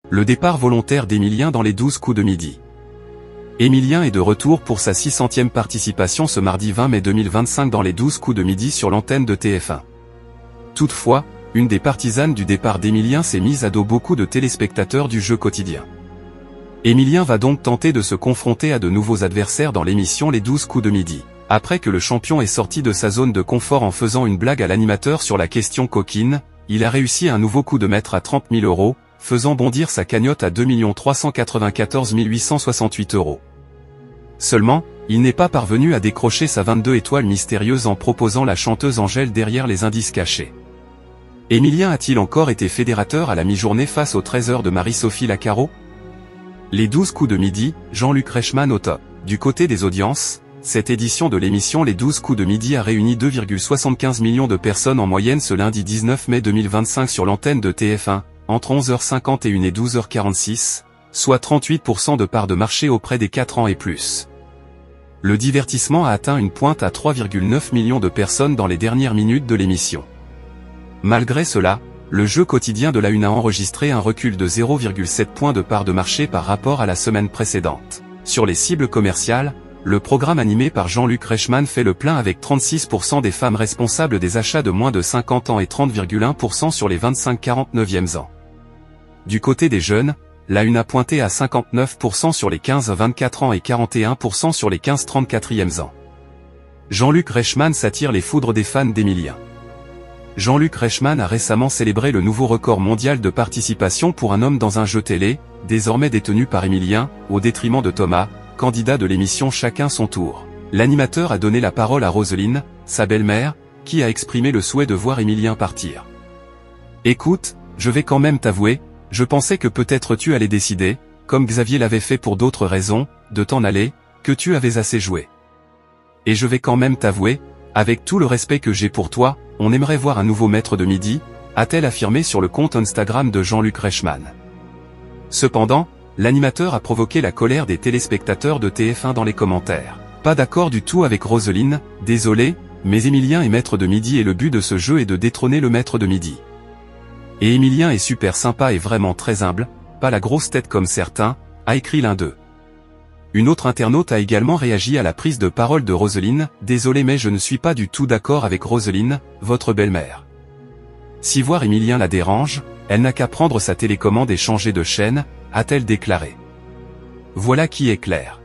Le départ volontaire d'Emilien dans les 12 coups de midi. Emilien est de retour pour sa 600e participation ce mardi 20 mai 2025 dans les 12 coups de midi sur l'antenne de TF1. Toutefois, une des partisanes du départ d'Emilien s'est mise à dos beaucoup de téléspectateurs du jeu quotidien. Emilien va donc tenter de se confronter à de nouveaux adversaires dans l'émission Les 12 coups de midi, après que le champion est sorti de sa zone de confort en faisant une blague à l'animateur sur la question coquine. Il a réussi un nouveau coup de maître à 30 000 €, faisant bondir sa cagnotte à 2 394 868 €. Seulement, il n'est pas parvenu à décrocher sa 22 étoiles mystérieuse en proposant la chanteuse Angèle derrière les indices cachés. Emilien a-t-il encore été fédérateur à la mi-journée face aux 13 heures de Marie-Sophie Lacaro? Les 12 coups de midi, Jean-Luc Reichmann au top. Du côté des audiences, cette édition de l'émission Les 12 coups de midi a réuni 2,75 millions de personnes en moyenne ce lundi 19 mai 2025 sur l'antenne de TF1, entre 11h51 et 12h46, soit 38% de part de marché auprès des 4 ans et plus. Le divertissement a atteint une pointe à 3,9 millions de personnes dans les dernières minutes de l'émission. Malgré cela, le jeu quotidien de la Une a enregistré un recul de 0,7 points de part de marché par rapport à la semaine précédente. Sur les cibles commerciales, le programme animé par Jean-Luc Reichmann fait le plein avec 36% des femmes responsables des achats de moins de 50 ans et 30,1% sur les 25-49e ans. Du côté des jeunes, la Une a pointé à 59% sur les 15-24 ans et 41% sur les 15-34e ans. Jean-Luc Reichmann s'attire les foudres des fans d'Emilien. Jean-Luc Reichmann a récemment célébré le nouveau record mondial de participation pour un homme dans un jeu télé, désormais détenu par Emilien, au détriment de Thomas, candidat de l'émission Chacun son tour. L'animateur a donné la parole à Roselyne, sa belle-mère, qui a exprimé le souhait de voir Emilien partir. « Écoute, je vais quand même t'avouer, je pensais que peut-être tu allais décider, comme Xavier l'avait fait pour d'autres raisons, de t'en aller, que tu avais assez joué. Et je vais quand même t'avouer, avec tout le respect que j'ai pour toi, on aimerait voir un nouveau maître de midi, a-t-elle affirmé sur le compte Instagram de Jean-Luc Reichmann. Cependant, l'animateur a provoqué la colère des téléspectateurs de TF1 dans les commentaires. Pas d'accord du tout avec Roselyne, désolé, mais Emilien est maître de midi et le but de ce jeu est de détrôner le maître de midi. Et Emilien est super sympa et vraiment très humble, pas la grosse tête comme certains, a écrit l'un d'eux. Une autre internaute a également réagi à la prise de parole de Roselyne, désolé mais je ne suis pas du tout d'accord avec Roselyne, votre belle-mère. Si voir Emilien la dérange, elle n'a qu'à prendre sa télécommande et changer de chaîne, a-t-elle déclaré. Voilà qui est clair.